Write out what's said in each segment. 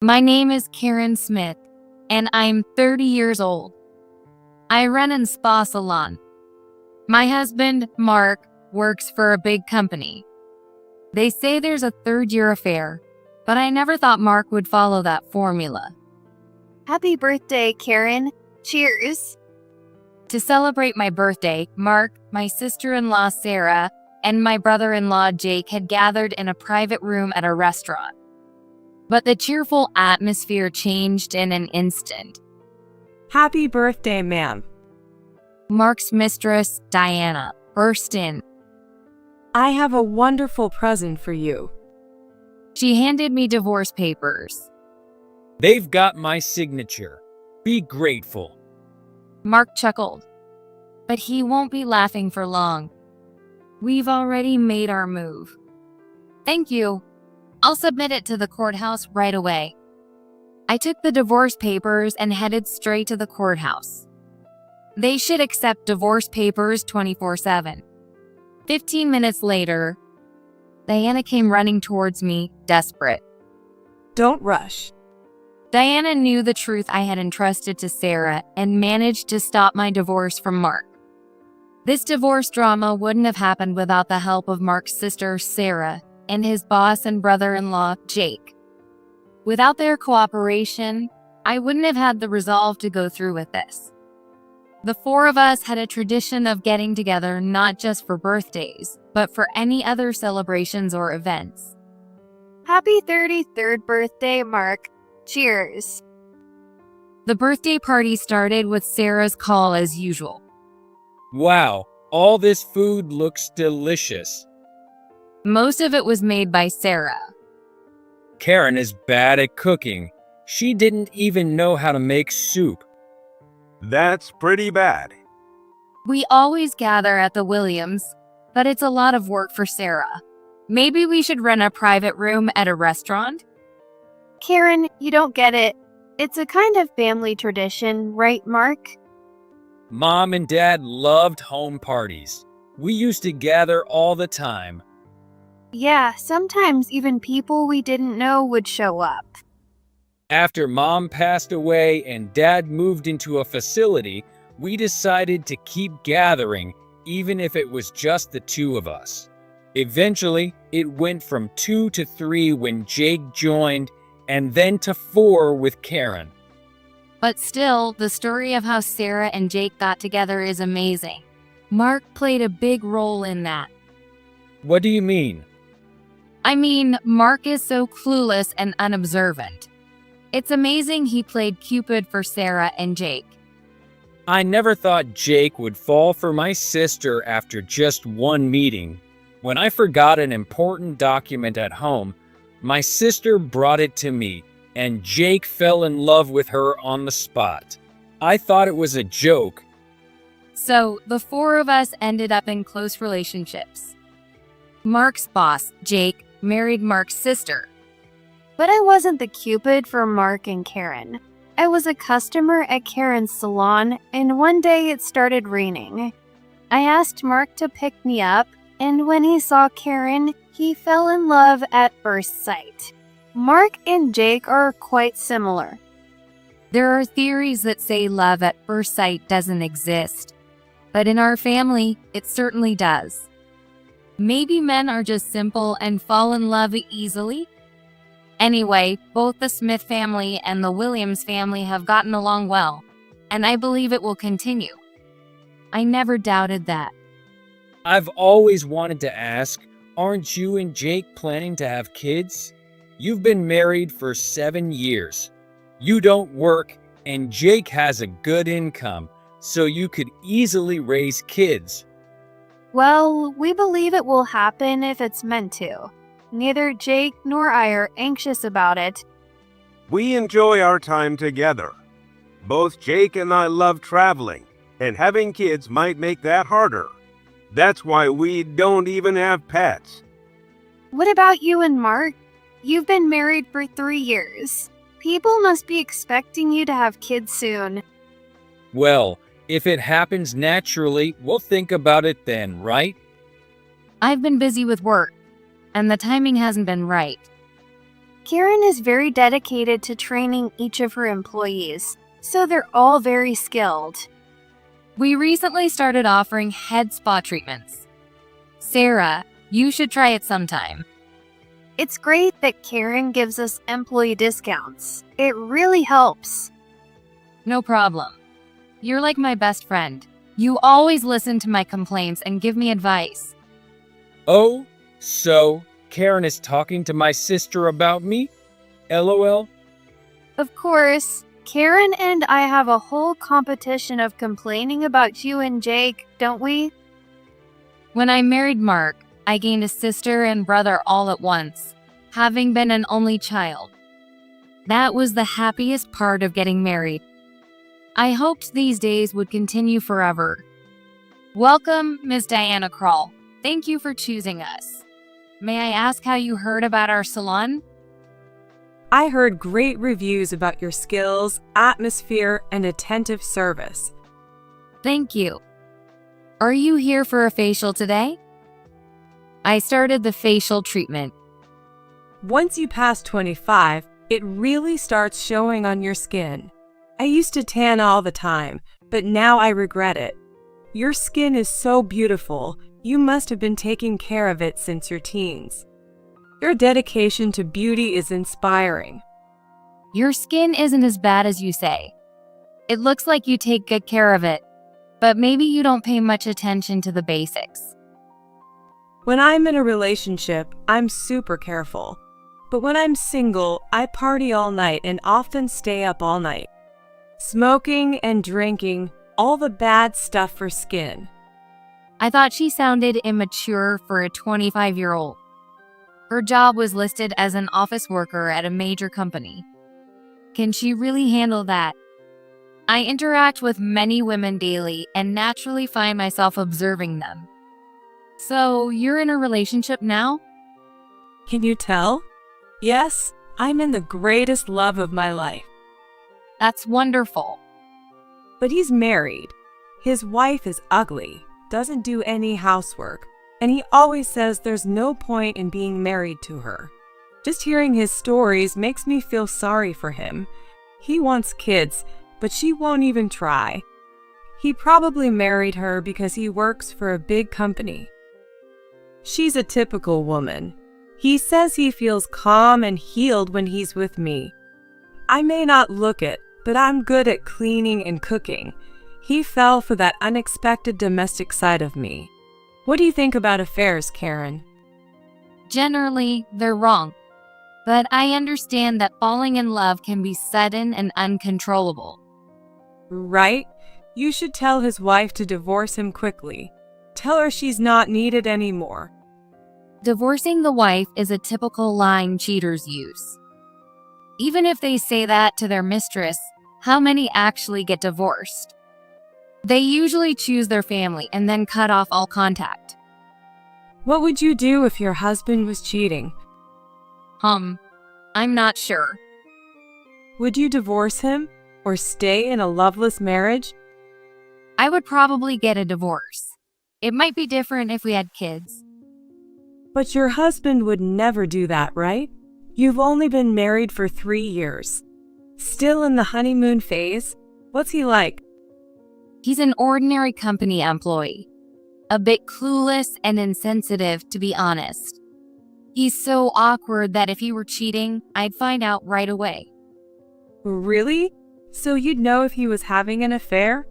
My name is Karen Smith, and I'm 30 years old. I run a spa salon. My husband, Mark, works for a big company. They say there's a third-year affair, but I never thought Mark would follow that formula. Happy birthday, Karen. Cheers. To celebrate my birthday, Mark, my sister-in-law Sarah, and my brother-in-law Jake had gathered in a private room at a restaurant. But the cheerful atmosphere changed in an instant. Happy birthday, ma'am. Mark's mistress, Diana, burst in. I have a wonderful present for you. She handed me divorce papers. They've got my signature. Be grateful. Mark chuckled. But he won't be laughing for long. We've already made our move. Thank you. I'll submit it to the courthouse right away. I took the divorce papers and headed straight to the courthouse. They should accept divorce papers 24/7. 15 minutes later, Diana came running towards me, desperate. Don't rush. Diana knew the truth I had entrusted to Sarah and managed to stop my divorce from Mark. This divorce drama wouldn't have happened without the help of Mark's sister, Sarah, and his boss and brother-in-law, Jake. Without their cooperation, I wouldn't have had the resolve to go through with this. The four of us had a tradition of getting together not just for birthdays, but for any other celebrations or events. Happy 33rd birthday, Mark. Cheers. The birthday party started with Sarah's call as usual. Wow, all this food looks delicious. Most of it was made by Sarah. Karen is bad at cooking. She didn't even know how to make soup. That's pretty bad. We always gather at the Williams, but it's a lot of work for Sarah. Maybe we should rent a private room at a restaurant? Karen, you don't get it. It's a kind of family tradition, right, Mark? Mom and Dad loved home parties. We used to gather all the time. Yeah, sometimes even people we didn't know would show up. After Mom passed away and Dad moved into a facility, we decided to keep gathering, even if it was just the two of us. Eventually, it went from 2 to 3 when Jake joined, and then to 4 with Karen. But still, the story of how Sarah and Jake got together is amazing. Mark played a big role in that. What do you mean? I mean, Mark is so clueless and unobservant. It's amazing he played Cupid for Sarah and Jake. I never thought Jake would fall for my sister after just one meeting. When I forgot an important document at home, my sister brought it to me, and Jake fell in love with her on the spot. I thought it was a joke. So, the four of us ended up in close relationships. Mark's boss, Jake, married Mark's sister. But I wasn't the Cupid for Mark and Karen. I was a customer at Karen's salon, and one day it started raining. I asked Mark to pick me up, and when he saw Karen, he fell in love at first sight. Mark and Jake are quite similar. There are theories that say love at first sight doesn't exist, but in our family, it certainly does. Maybe men are just simple and fall in love easily? Anyway, both the Smith family and the Williams family have gotten along well, and I believe it will continue. I never doubted that. I've always wanted to ask, aren't you and Jake planning to have kids? You've been married for 7 years. You don't work, and Jake has a good income, so you could easily raise kids. Well, we believe it will happen if it's meant to. Neither Jake nor I are anxious about it. We enjoy our time together. Both Jake and I love traveling, and having kids might make that harder. That's why we don't even have pets. What about you and Mark? You've been married for 3 years. People must be expecting you to have kids soon. Well, if it happens naturally, we'll think about it then, right? I've been busy with work, and the timing hasn't been right. Karen is very dedicated to training each of her employees, so they're all very skilled. We recently started offering head spa treatments. Sarah, you should try it sometime. It's great that Karen gives us employee discounts. It really helps. No problem. You're like my best friend. You always listen to my complaints and give me advice. Oh, so Karen is talking to my sister about me? LOL. Of course, Karen and I have a whole competition of complaining about you and Jake, don't we? When I married Mark, I gained a sister and brother all at once, having been an only child. That was the happiest part of getting married. I hoped these days would continue forever. Welcome, Miss Diana Krall. Thank you for choosing us. May I ask how you heard about our salon? I heard great reviews about your skills, atmosphere, and attentive service. Thank you. Are you here for a facial today? I started the facial treatment. Once you pass 25, it really starts showing on your skin. I used to tan all the time, but now I regret it. Your skin is so beautiful, you must have been taking care of it since your teens. Your dedication to beauty is inspiring. Your skin isn't as bad as you say. It looks like you take good care of it, but maybe you don't pay much attention to the basics. When I'm in a relationship, I'm super careful. But when I'm single, I party all night and often stay up all night. Smoking and drinking, all the bad stuff for skin. I thought she sounded immature for a 25-year-old. Her job was listed as an office worker at a major company. Can she really handle that? I interact with many women daily and naturally find myself observing them. So, you're in a relationship now? Can you tell? Yes, I'm in the greatest love of my life. That's wonderful. But he's married. His wife is ugly, doesn't do any housework, and he always says there's no point in being married to her. Just hearing his stories makes me feel sorry for him. He wants kids, but she won't even try. He probably married her because he works for a big company. She's a typical woman. He says he feels calm and healed when he's with me. I may not look it, but I'm good at cleaning and cooking. He fell for that unexpected domestic side of me. What do you think about affairs, Karen? Generally, they're wrong. But I understand that falling in love can be sudden and uncontrollable. Right? You should tell his wife to divorce him quickly. Tell her she's not needed anymore. Divorcing the wife is a typical line cheaters use. Even if they say that to their mistress, how many actually get divorced? They usually choose their family and then cut off all contact. What would you do if your husband was cheating? I'm not sure. Would you divorce him or stay in a loveless marriage? I would probably get a divorce. It might be different if we had kids. But your husband would never do that, right? You've only been married for 3 years. Still in the honeymoon phase? What's he like? He's an ordinary company employee. A bit clueless and insensitive, to be honest. He's so awkward that if he were cheating, I'd find out right away. Really? So you'd know if he was having an affair?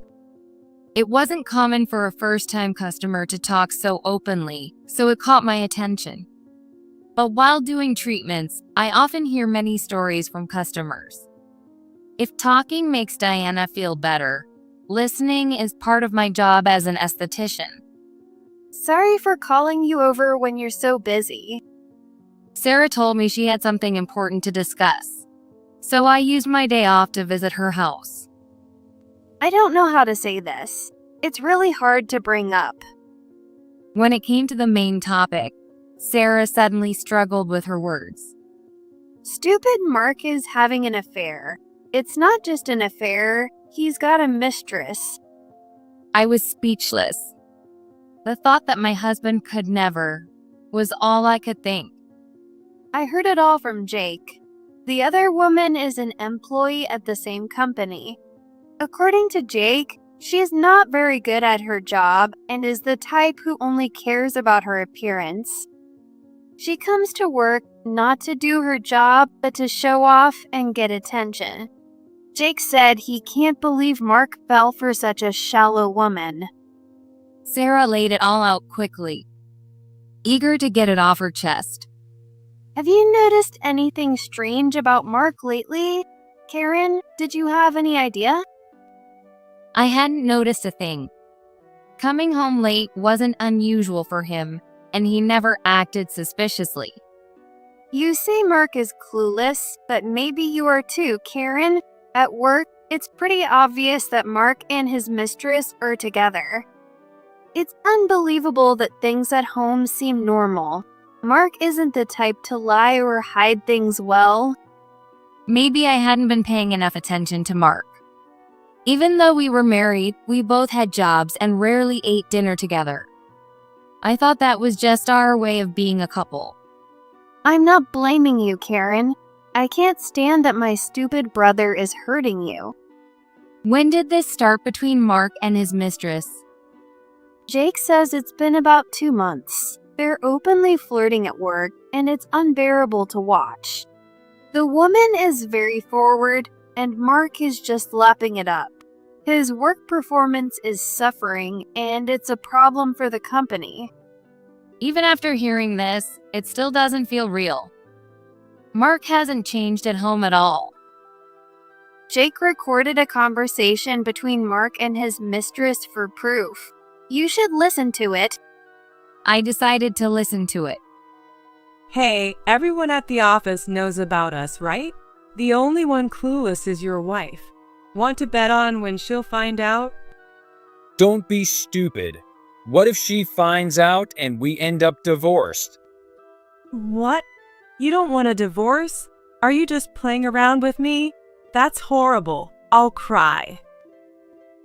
It wasn't common for a first-time customer to talk so openly, so it caught my attention. But while doing treatments, I often hear many stories from customers. If talking makes Diana feel better, listening is part of my job as an esthetician. Sorry for calling you over when you're so busy. Sarah told me she had something important to discuss, so I used my day off to visit her house. I don't know how to say this. It's really hard to bring up. When it came to the main topic, Sarah suddenly struggled with her words. Stupid Mark is having an affair. It's not just an affair, he's got a mistress. I was speechless. The thought that my husband could never was all I could think. I heard it all from Jake. The other woman is an employee at the same company. According to Jake, she is not very good at her job and is the type who only cares about her appearance. She comes to work not to do her job, but to show off and get attention. Jake said he can't believe Mark fell for such a shallow woman. Sarah laid it all out quickly, eager to get it off her chest. Have you noticed anything strange about Mark lately? Karen, did you have any idea? I hadn't noticed a thing. Coming home late wasn't unusual for him, and he never acted suspiciously. You say Mark is clueless, but maybe you are too, Karen. At work, it's pretty obvious that Mark and his mistress are together. It's unbelievable that things at home seem normal. Mark isn't the type to lie or hide things well. Maybe I hadn't been paying enough attention to Mark. Even though we were married, we both had jobs and rarely ate dinner together. I thought that was just our way of being a couple. I'm not blaming you, Karen. I can't stand that my stupid brother is hurting you. When did this start between Mark and his mistress? Jake says it's been about 2 months. They're openly flirting at work, and it's unbearable to watch. The woman is very forward, and Mark is just lapping it up. His work performance is suffering, and it's a problem for the company. Even after hearing this, it still doesn't feel real. Mark hasn't changed at home at all. Jake recorded a conversation between Mark and his mistress for proof. You should listen to it. I decided to listen to it. Hey, everyone at the office knows about us, right? The only one clueless is your wife. Want to bet on when she'll find out? Don't be stupid. What if she finds out and we end up divorced? What? You don't want a divorce? Are you just playing around with me? That's horrible. I'll cry.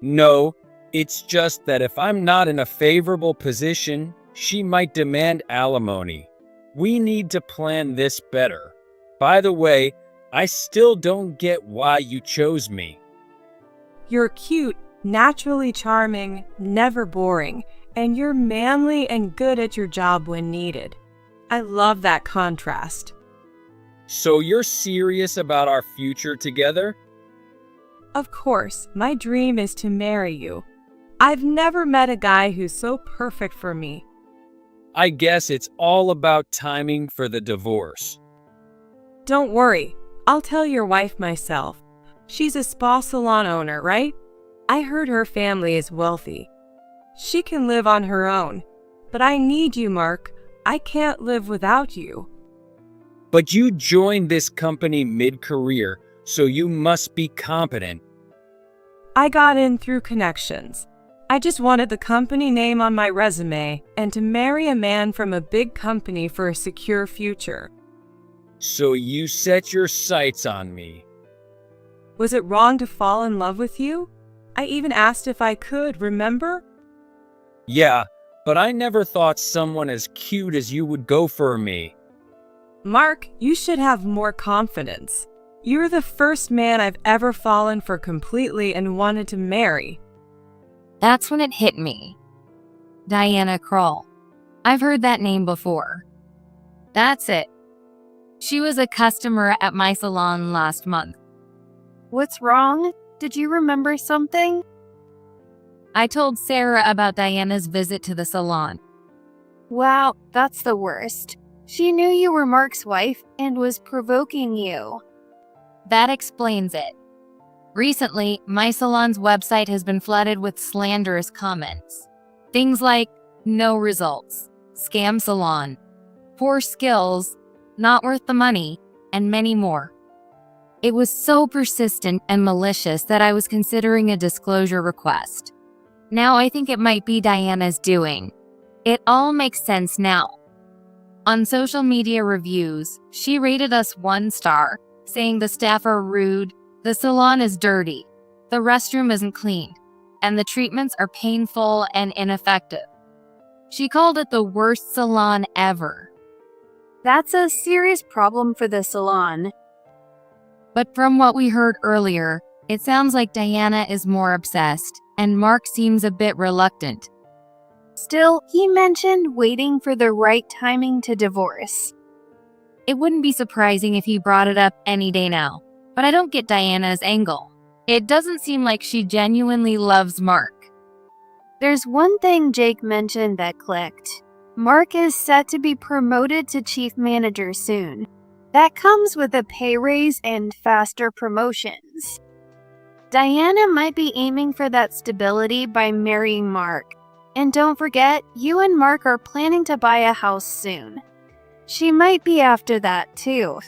No, it's just that if I'm not in a favorable position, she might demand alimony. We need to plan this better. By the way, I still don't get why you chose me. You're cute, naturally charming, never boring, and you're manly and good at your job when needed. I love that contrast. So you're serious about our future together? Of course, my dream is to marry you. I've never met a guy who's so perfect for me. I guess it's all about timing for the divorce. Don't worry, I'll tell your wife myself. She's a spa salon owner, right? I heard her family is wealthy. She can live on her own. But I need you, Mark. I can't live without you. But you joined this company mid-career, so you must be competent. I got in through connections. I just wanted the company name on my resume and to marry a man from a big company for a secure future. So you set your sights on me. Was it wrong to fall in love with you? I even asked if I could, remember? Yeah, but I never thought someone as cute as you would go for me. Mark, you should have more confidence. You're the first man I've ever fallen for completely and wanted to marry. That's when it hit me. Diana Krall. I've heard that name before. That's it. She was a customer at my salon last month. What's wrong? Did you remember something? I told Sarah about Diana's visit to the salon. Wow, that's the worst. She knew you were Mark's wife and was provoking you. That explains it. Recently, my salon's website has been flooded with slanderous comments. Things like, no results, scam salon, poor skills, not worth the money, and many more. It was so persistent and malicious that I was considering a disclosure request. Now I think it might be Diana's doing. It all makes sense now. On social media reviews, she rated us 1 star, saying the staff are rude, the salon is dirty, the restroom isn't clean, and the treatments are painful and ineffective. She called it the worst salon ever. That's a serious problem for the salon. But from what we heard earlier, it sounds like Diana is more obsessed, and Mark seems a bit reluctant. Still, he mentioned waiting for the right timing to divorce. It wouldn't be surprising if he brought it up any day now, but I don't get Diana's angle. It doesn't seem like she genuinely loves Mark. There's one thing Jake mentioned that clicked. Mark is set to be promoted to chief manager soon. That comes with a pay raise and faster promotions. Diana might be aiming for that stability by marrying Mark. And don't forget, you and Mark are planning to buy a house soon. She might be after that too.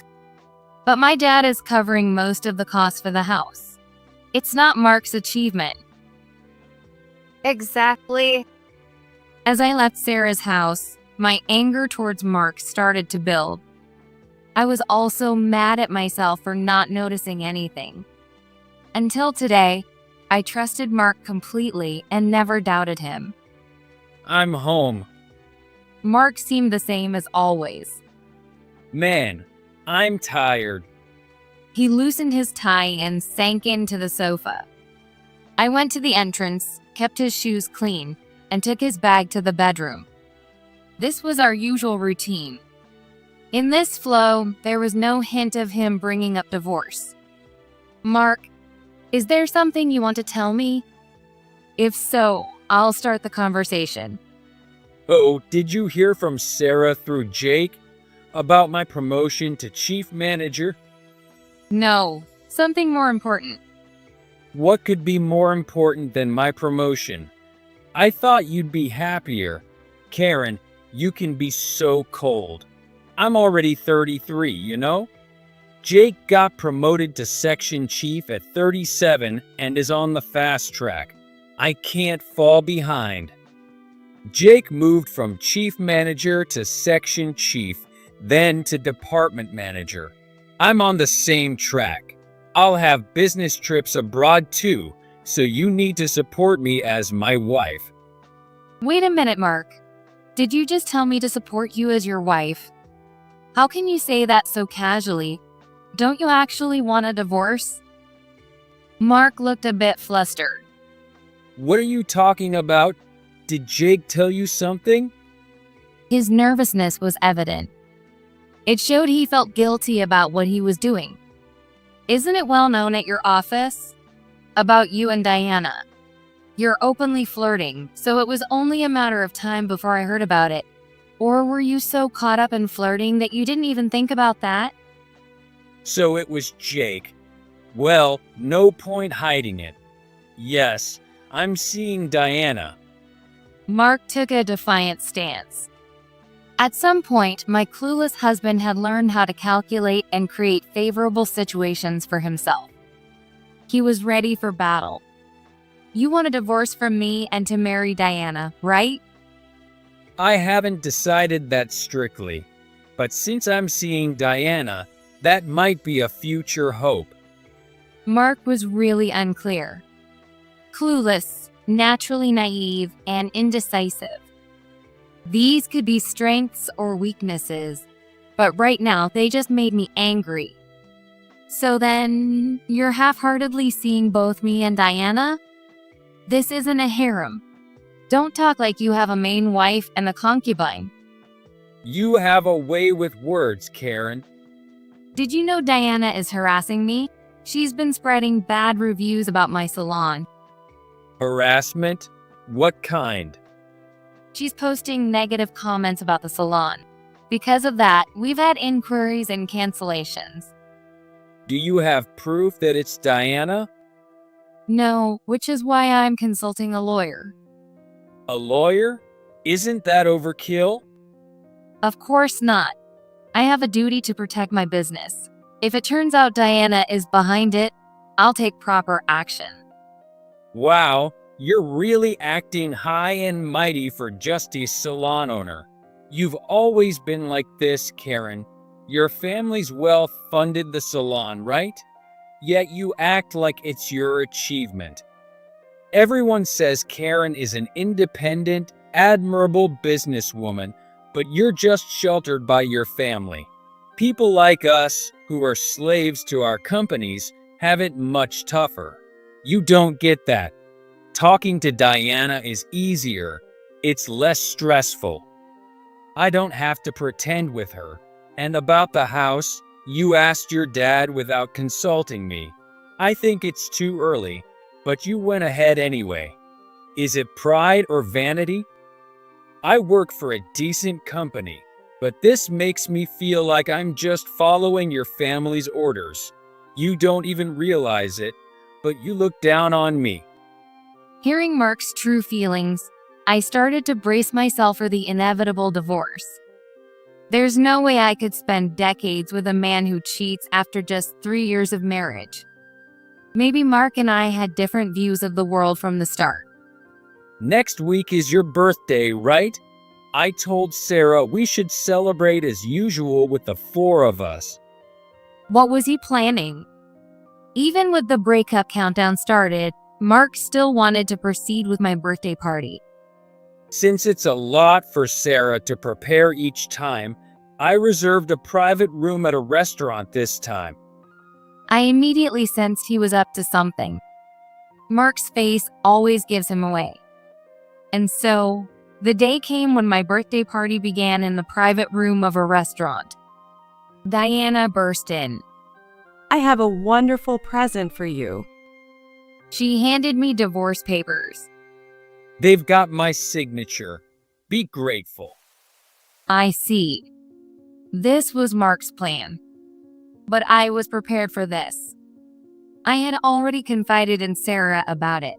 But my dad is covering most of the cost for the house. It's not Mark's achievement. Exactly. As I left Sarah's house, my anger towards Mark started to build. I was also mad at myself for not noticing anything. Until today, I trusted Mark completely and never doubted him. I'm home. Mark seemed the same as always. Man, I'm tired. He loosened his tie and sank into the sofa. I went to the entrance, kept his shoes clean, and took his bag to the bedroom. This was our usual routine. In this flow, there was no hint of him bringing up divorce. Mark, is there something you want to tell me? If so, I'll start the conversation. Oh, did you hear from Sarah through Jake about my promotion to chief manager? No, something more important. What could be more important than my promotion? I thought you'd be happier. Karen, you can be so cold. I'm already 33, you know? Jake got promoted to section chief at 37 and is on the fast track. I can't fall behind. Jake moved from chief manager to section chief, then to department manager. I'm on the same track. I'll have business trips abroad too, so you need to support me as my wife. Wait a minute, Mark. Did you just tell me to support you as your wife? How can you say that so casually? Don't you actually want a divorce? Mark looked a bit flustered. What are you talking about? Did Jake tell you something? His nervousness was evident. It showed he felt guilty about what he was doing. Isn't it well known at your office? About you and Diana. You're openly flirting, so it was only a matter of time before I heard about it. Or were you so caught up in flirting that you didn't even think about that? So it was Jake. Well, no point hiding it. Yes, I'm seeing Diana. Mark took a defiant stance. At some point, my clueless husband had learned how to calculate and create favorable situations for himself. He was ready for battle. You want a divorce from me and to marry Diana, right? I haven't decided that strictly, but since I'm seeing Diana, that might be a future hope. Mark was really unclear. Clueless, naturally naive, and indecisive. These could be strengths or weaknesses, but right now they just made me angry. So then, you're half-heartedly seeing both me and Diana? This isn't a harem. Don't talk like you have a main wife and a concubine. You have a way with words, Karen. Did you know Diana is harassing me? She's been spreading bad reviews about my salon. Harassment? What kind? She's posting negative comments about the salon. Because of that, we've had inquiries and cancellations. Do you have proof that it's Diana? No, which is why I'm consulting a lawyer. A lawyer? Isn't that overkill? Of course not. I have a duty to protect my business. If it turns out Diana is behind it, I'll take proper action. Wow, you're really acting high and mighty for just a salon owner. You've always been like this, Karen. Your family's wealth funded the salon, right? Yet you act like it's your achievement. Everyone says Karen is an independent, admirable businesswoman, but you're just sheltered by your family. People like us, who are slaves to our companies, have it much tougher. You don't get that. Talking to Diana is easier. It's less stressful. I don't have to pretend with her. And about the house, you asked your dad without consulting me. I think it's too early, but you went ahead anyway. Is it pride or vanity? I work for a decent company, but this makes me feel like I'm just following your family's orders. You don't even realize it, but you look down on me. Hearing Mark's true feelings, I started to brace myself for the inevitable divorce. There's no way I could spend decades with a man who cheats after just 3 years of marriage. Maybe Mark and I had different views of the world from the start. Next week is your birthday, right? I told Sarah we should celebrate as usual with the 4 of us. What was he planning? Even with the breakup countdown started, Mark still wanted to proceed with my birthday party. Since it's a lot for Sarah to prepare each time, I reserved a private room at a restaurant this time. I immediately sensed he was up to something. Mark's face always gives him away. And so, the day came when my birthday party began in the private room of a restaurant. Diana burst in. I have a wonderful present for you. She handed me divorce papers. They've got my signature. Be grateful. I see. This was Mark's plan. But I was prepared for this. I had already confided in Sarah about it.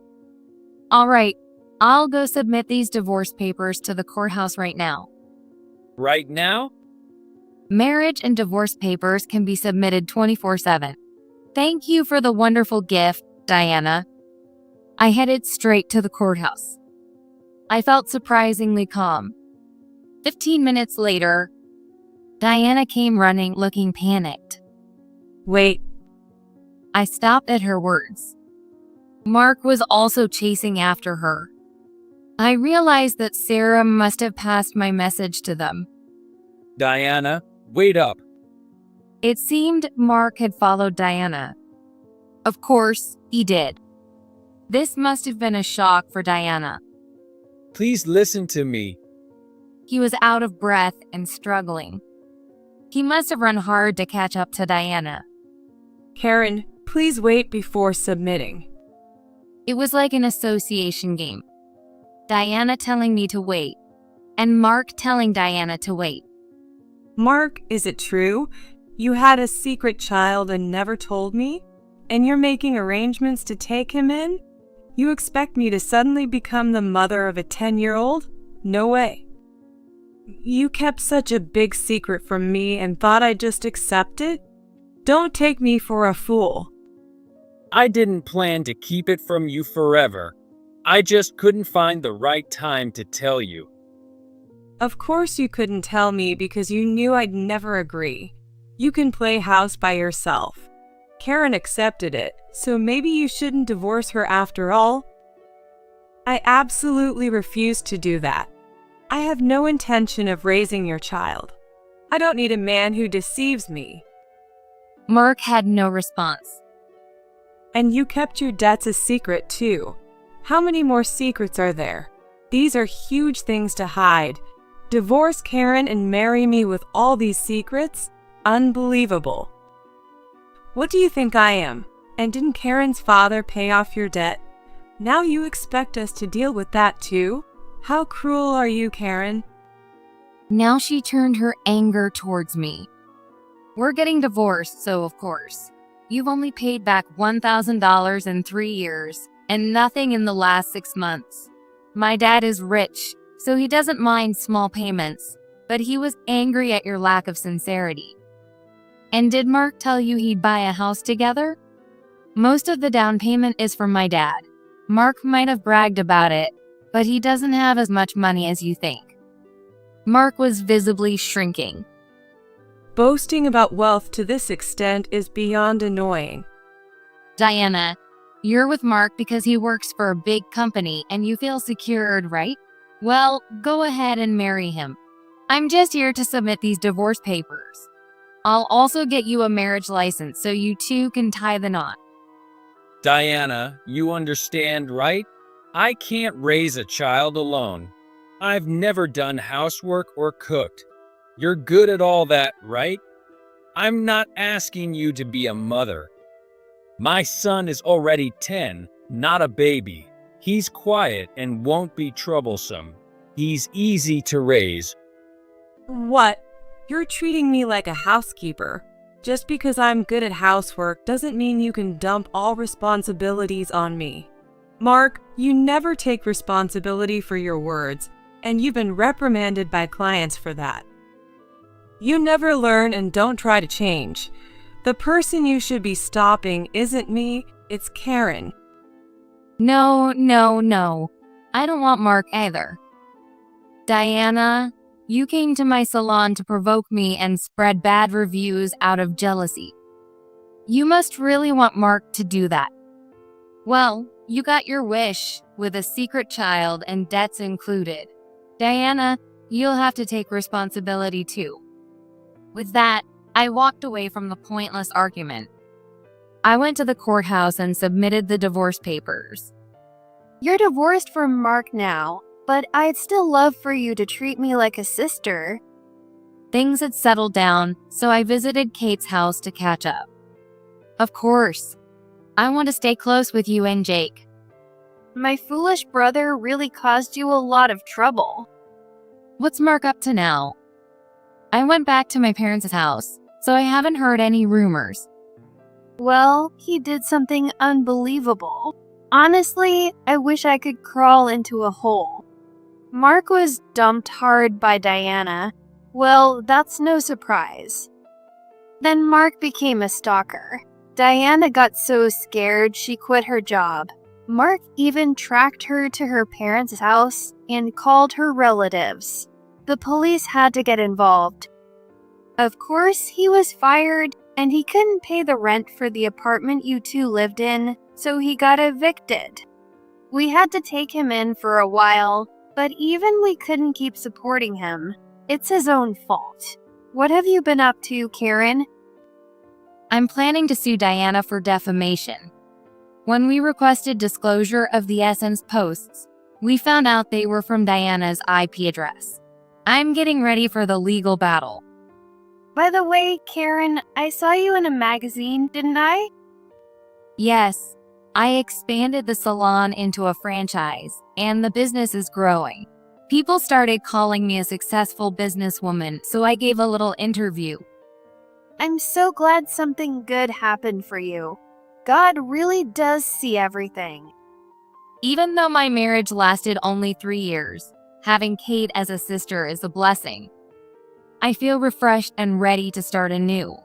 All right, I'll go submit these divorce papers to the courthouse right now. Right now? Marriage and divorce papers can be submitted 24/7. Thank you for the wonderful gift, Diana. I headed straight to the courthouse. I felt surprisingly calm. 15 minutes later, Diana came running looking panicked. Wait, I stopped at her words. Mark was also chasing after her. I realized that Sarah must have passed my message to them. Diana, wait up. It seemed Mark had followed Diana. Of course, he did. This must have been a shock for Diana. Please listen to me. He was out of breath and struggling. He must have run hard to catch up to Diana. Karen, please wait before submitting. It was like an association game. Diana telling me to wait, and Mark telling Diana to wait. Mark, is it true? You had a secret child and never told me? And you're making arrangements to take him in? You expect me to suddenly become the mother of a 10-year-old? No way. You kept such a big secret from me and thought I'd just accept it? Don't take me for a fool. I didn't plan to keep it from you forever. I just couldn't find the right time to tell you. Of course you couldn't tell me because you knew I'd never agree. You can play house by yourself. Karen accepted it, so maybe you shouldn't divorce her after all. I absolutely refuse to do that. I have no intention of raising your child. I don't need a man who deceives me. Mark had no response. And you kept your debts a secret too. How many more secrets are there? These are huge things to hide. Divorce Karen and marry me with all these secrets? Unbelievable. What do you think I am? And didn't Karen's father pay off your debt? Now you expect us to deal with that too? How cruel are you, Karen? Now she turned her anger towards me. We're getting divorced, so of course. You've only paid back $1,000 in 3 years, and nothing in the last 6 months. My dad is rich, so he doesn't mind small payments, but he was angry at your lack of sincerity. And did Mark tell you he'd buy a house together? Most of the down payment is from my dad. Mark might have bragged about it, but he doesn't have as much money as you think. Mark was visibly shrinking. Boasting about wealth to this extent is beyond annoying. Diana, you're with Mark because he works for a big company and you feel secured, right? Well, go ahead and marry him. I'm just here to submit these divorce papers. I'll also get you a marriage license so you two can tie the knot. Diana, you understand, right? I can't raise a child alone. I've never done housework or cooked. You're good at all that, right? I'm not asking you to be a mother. My son is already 10, not a baby. He's quiet and won't be troublesome. He's easy to raise. What? You're treating me like a housekeeper. Just because I'm good at housework doesn't mean you can dump all responsibilities on me. Mark, you never take responsibility for your words, and you've been reprimanded by clients for that. You never learn and don't try to change. The person you should be stopping isn't me, it's Karen. No, no, no. I don't want Mark either. Diana, you came to my salon to provoke me and spread bad reviews out of jealousy. You must really want Mark to do that. Well, you got your wish, with a secret child and debts included. Diana, you'll have to take responsibility too. With that, I walked away from the pointless argument. I went to the courthouse and submitted the divorce papers. You're divorced from Mark now, but I'd still love for you to treat me like a sister. Things had settled down, so I visited Kate's house to catch up. Of course. I want to stay close with you and Jake. My foolish brother really caused you a lot of trouble. What's Mark up to now? I went back to my parents' house, so I haven't heard any rumors. Well, he did something unbelievable. Honestly, I wish I could crawl into a hole. Mark was dumped hard by Diana. Well, that's no surprise. Then Mark became a stalker. Diana got so scared she quit her job. Mark even tracked her to her parents' house and called her relatives. The police had to get involved. Of course, he was fired, and he couldn't pay the rent for the apartment you two lived in, so he got evicted. We had to take him in for a while, but even we couldn't keep supporting him. It's his own fault. What have you been up to, Karen? I'm planning to sue Diana for defamation. When we requested disclosure of the Essence posts, we found out they were from Diana's IP address. I'm getting ready for the legal battle. By the way, Karen, I saw you in a magazine, didn't I? Yes, I expanded the salon into a franchise, and the business is growing. People started calling me a successful businesswoman, so I gave a little interview. I'm so glad something good happened for you. God really does see everything. Even though my marriage lasted only 3 years, having Kate as a sister is a blessing. I feel refreshed and ready to start anew.